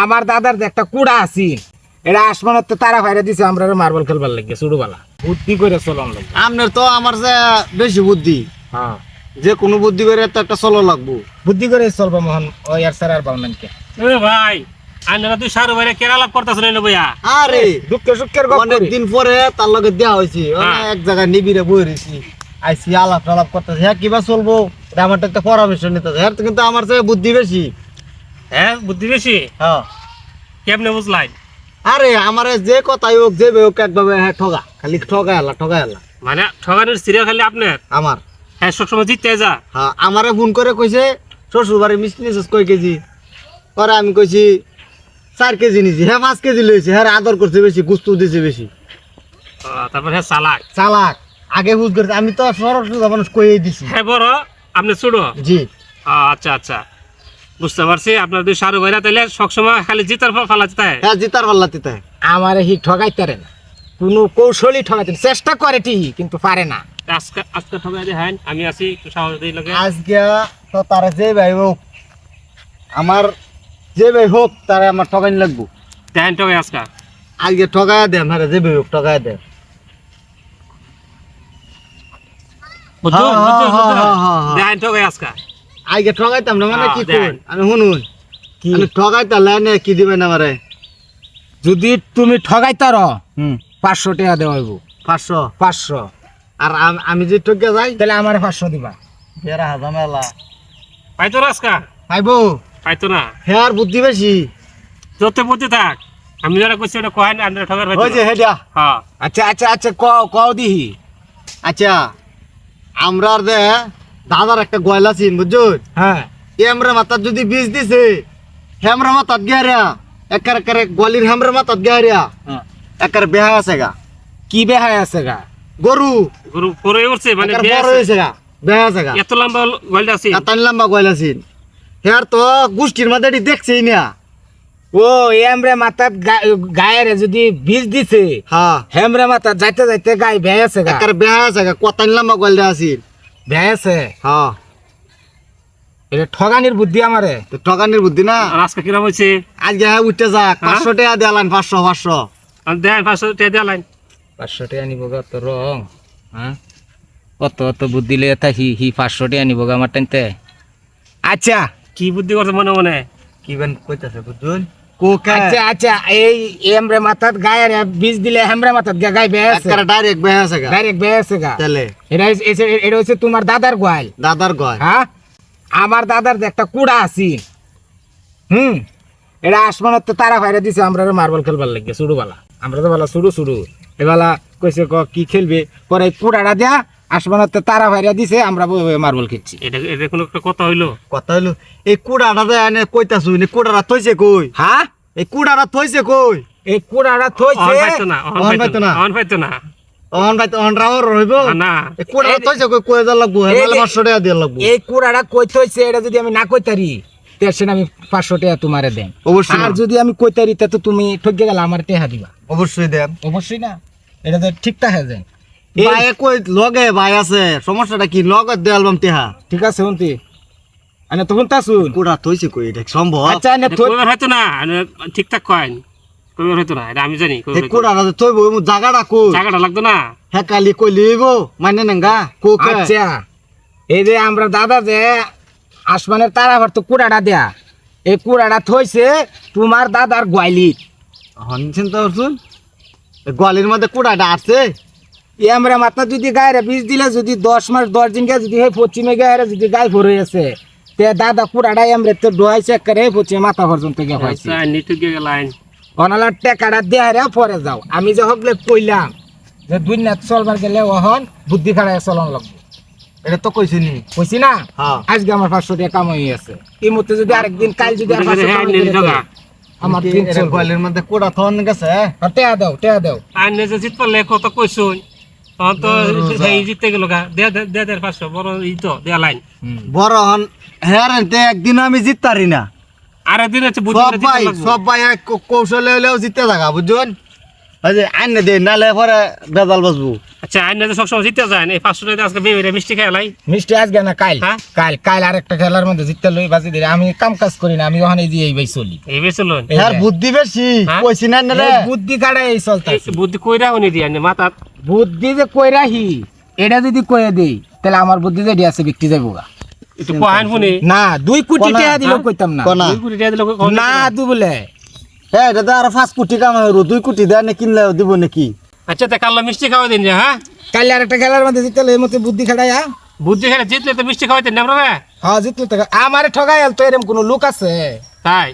আমার দাদার যে একটা কুড়া আছে এটা আসমানত তো তারা ফাইরা দিছে আমরা মার্বল খেলবার লাগে ছোটবেলা বুদ্ধি করে চলন লাগে। আপনার তো আমার যে বেশি বুদ্ধি, হ্যাঁ যে কোনো বুদ্ধি করে তো একটা চলো লাগবো। বুদ্ধি করে চলবো মোহন ওই আর স্যার আর বাউনান কে এ ভাই আইনারা তুই সারু ভাইরা কেরালাপ করতেছ না ভাইয়া। আরে দুঃখে সুখের গপ অনেক করি। দিন পরে তার লগে দেয়া হয়েছে, হ্যাঁ। এক জায়গায় নিবিড়ে বই রয়েছি, আইসি আলাপ টালাপ করতেছে, হ্যাঁ কিবা চলবো আমার একটা পরামর্শ নিতে, হ্যাঁ কিন্তু আমার চেয়ে বুদ্ধি বেশি। হ্যাঁ বুদ্ধি বেশি হ্যাঁ কেমনে বুঝলাই? আরে আমার যে কথাই হোক যে হোক একভাবে হ্যাঁ ঠগা, খালি ঠগাই আল্লাহ মানে ঠগানোর সিরিয়াল খালি আপনার? আমার হ্যাঁ সবসময় জিততে যা। হ্যাঁ আমারে ফোন করে কইছে শ্বশুর বাড়ি মিষ্টি নিয়েছিস কয় কেজি, পরে আমি কইছি 4 কেজি নিয়েছি, হ্যাঁ 5 কেজি লইছে, হ্যাঁ আদর করছে বেশি, গুস্তু দিছে বেশি। তারপর হ্যাঁ চালাক চালাক আগে বুঝ করছে, আমি তো সরল মানুষ কইই দিছি। হ্যাঁ বড় আপনি ছোড়ো। জি আচ্ছা আচ্ছা বুঝতে পারছি আপনার দুই সারু ভাইরা তাইলে সবসময় খালি জিতার ফালা জিতায়। হ্যাঁ জিতার পাল্লাতে তাই আমারে হি ঠগাইতে না, কোনো কৌশলী ঠগাইতে না। চেষ্টা করে ঠিক কিন্তু পারে না। আজকে আজকে ঠগাই দিয়ে হ্যাঁ আমি আছি একটু সাহস দিই লগে। আজকে তো তারা যে ভাই হোক, আমার যে ভাই হোক তারা আমার ঠগাইন লাগবো। দেখেন ঠগাই আজকে আজকে ঠগাইয়া দে, আমার যে ভাই হোক ঠগাইয়া দে। বুঝছো হ্যাঁ, বুঝছো হ্যাঁ, বুঝছো হ্যাঁ, হ্যাঁ, হ্যাঁ। দেখেন ঠগাই আজকে আজকে ঠগাইতাম না মানে হ্যাঁ, কি দেন। কোন আমি শুনুন কি আমি ঠগাইতাম লাইনে কি দিবেন আমারে? যদি তুমি ঠগাইতার 500 500 টাকা দেওয়াইব। 500 আর আমি যে ঠকে যাই তাহলে আমার 500 দিবা। বেড়া হাজামেলা পাইতো না আজকে? পাইবো। পাইতো না হ্যাঁ আর বুদ্ধি বেশি যত বুদ্ধি থাক আমি যারা কইছি ওটা কয় না আমরা ঠগার ওই যে হেডা। হ্যাঁ আচ্ছা আচ্ছা আচ্ছা কও দিহি। আচ্ছা আমরা আর দে দাদার একটা গয়লা চিন বুঝছো, হ্যাঁ হেমরা মাথার যদি বীজ দিছে হেমরা মাথার গিয়ারিয়া একারে গলির হেমরা মাথার গিয়ারিয়া একারে বেহা আছে গা, কি বেহাই আছে গা? গরু গুরু পরে উঠছে মানে একারে বিয়ে বড় আছে। হয়েছে গা, বেহা আছে গা, এত লম্বা গলটা আছে। এত লম্বা গয়লা চিন। হেয়ার তো গোষ্ঠীর মাঝে দেখছেই না। ও এমরে মাথাত গায়ের যদি বীজ দিছে হ্যাঁ হেমরে মাথাত যাইতে যাইতে গায়ে বেহাই আছে গা। একারে বেহা আছে গা, কত লম্বা গয়লা আছিল। বেহাই আছে হ্যাঁ এটা ঠগানির বুদ্ধি আমারে। তো ঠকানির বুদ্ধি না। আর আজকে কিরম হয়েছে? আজকে হ্যাঁ উঠতে যাক, 500 টাকা দেয়ালান, 500 দেন 500 টাকা দিয়ে লাইন। 500 টাকা নিব গা তো রং। হ্যাঁ অত বুদ্ধি লে তা হি 500 টাকা নিব গা আমার টানতে। আচ্ছা কি বুদ্ধি করছে মনে মনে? কি বেন কইতাছে বুঝুন কোকা আচ্ছা আচ্ছা এই এমরে মাথাত গায়ের বীজ দিলে হেমরে মাথাত গায়ে বেহাই আছে একারে ডাইরেক্ট বেহা আছে গা। ডাইরেক্ট বেহাই আছে গা। তাহলে এটা হচ্ছে তোমার দাদার গোয়াল। দাদার গয় হ্যাঁ আমার দাদার যে একটা কুড়া আছে এটা আসমানত তো তারা ফাইরা দিছে আমরা মার্বল খেলবার লাগে ছোটবেলা। আমরা তো বলা শুরু এবেলা কইছে কি খেলবে, পরে কুড়াটা দেয়া আসমানত তো তারা ফাইরা দিছে আমরা মার্বল খেলছি। এটা এটা কোনো একটা কথা হইলো? কথা হইলো এই কুড়াটা দে এনে কইতাছু নি, কুড়াটা থইছে কই? হ্যাঁ এই কুড়াটা থইছে কই? এই কুড়াটা থইছে অহন পাইতো না অহন পাইতো না। অহন পাইতো না অহন ভাই তো অহন রাওর রইব না। এই কুড়াটা থইছে কই? কই দা লাগবো, এই নালে যে- 500 টাকা দিয়া লাগবো। এই কুড়াটা কই থইছে এটা যদি আমি না কইতারি তেরছেন আমি 500 টাকা তোমারে দেন। অবশ্যই আর না। যদি আমি কইতারি তা তো তুমি ঠকে গেলে আমার টেহা দিবা। অবশ্যই দেন। অবশ্যই না, এটা তো ঠিকঠাক হয়ে যায়। এই- ভাই কই লগে ভাই আছে, সমস্যাটা কি? লগে দে অ্যালবাম তেহা ঠিক আছে শুনতি আনে তখন তা শুন। কুড়া থইছে কই? এটা সম্ভব? আচ্ছা আনে এটা কইবার হয়তো না ঠিকঠাক কয়েন কইবার হয়তো না এটা আমি জানি এই কুড়াটা থইব মু জায়গাটা কই? জায়গাটা লাগতো না। হ্যাঁ কালি কই লইব মানে নেঙ্গা কোকা। আচ্ছা এই যে আমরা দাদা যে আসমানের তারা ভর তো কুড়াটা দেয়া, এই কুড়াটা থইছে তোমার দাদার গোয়ালি। হন চিন্তা করছুন গলির মধ্যে কুড়াটা আছে। আমরা মাথা যদি গায়ে বীজ দিলে যদি 10 মাস 10 দিন গে যদি হয় পশ্চিমে গায়ে যদি গায়ে ভরে আছে তে দাদা কুড়াটা আমরা তো ডোয়াইছে করে পশ্চিমে মাথা পর্যন্ত গে হইছে। আচ্ছা নিতে গিয়ে লাইন অনালা টাকাটা দেয়া রে পরে যাও। আমি যে হকলে কইলাম যে দুনিয়া চলবার গেলে ওহন বুদ্ধি খাড়ায় চলন লাগবে। এটা তো কইছি নি। কইছি না হ্যাঁ আজকে আমার 500 টাকা কামাই আছে। এই মুহূর্তে যদি আরেকদিন কাল যদি আর 500 হ্যাঁ, কামাই নিয়ে করে যাও। আমার কি দিন এটা চলবে। গলির মধ্যে কুড়া থন গেছে। আর টেয়া দাও আর নিজে জিত পারলে কত কইছুন তখন তো এই জিততে গেল গা দে দে দে 500 বড় ই তো দেয়া লাইন। বড় হন হ্যাঁ রে একদিন আমি জিততারি না। আর একদিন হচ্ছে বুদ্ধি সব ভাই এক কৌশলে হলেও জিতে থাকা বুঝছেন। ওই যে আইনে দে নালে পরে বেজাল বাজবো। আচ্ছা আইন তো সবসময় জিতে যায় এই 500 টাকা আজকে বেবে মিষ্টি খেলাই মিষ্টি আজকে না কাল হ্যাঁ? কাল আরেকটা খেলার মধ্যে জিততে লই বাজি দিলে আমি কাম কাজ করি না আমি ওখানে দিয়ে এই ভাই চলি এই বেচল হ্যাঁ বুদ্ধি বেশি হ্যাঁ? কইছি না না রে এই বুদ্ধি কাড়াই এই চলতে বুদ্ধি কইরা উনি দিয়ে আনে মাথা বুদ্ধি যে কই রাহি এটা যদি কয়ে দেই তাহলে আমার বুদ্ধি যে আছে বিক্রি যাইব গা একটু কহান শুনি না 2 কোটি কোনা, টাকা দিলেও হ্যাঁ? কইতাম না কোনা। 2 কোটি টাকা দিলে না দু বলে হ্যাঁ এটা তো আর 5 কোটি কামাই 2 কোটি দেয় না কিনলে দিব নাকি আচ্ছা তা কাল মিষ্টি খাওয়া দিন যে হ্যাঁ কাল আরেকটা খেলার মধ্যে জিততে লই মতে বুদ্ধি খাড়াইয়া বুদ্ধি খেলে জিতলে তো মিষ্টি খাওয়াইতেন না আপনারা হ্যাঁ জিতলে তো আমারে ঠগাই তো এরকম কোনো লোক আছে তাই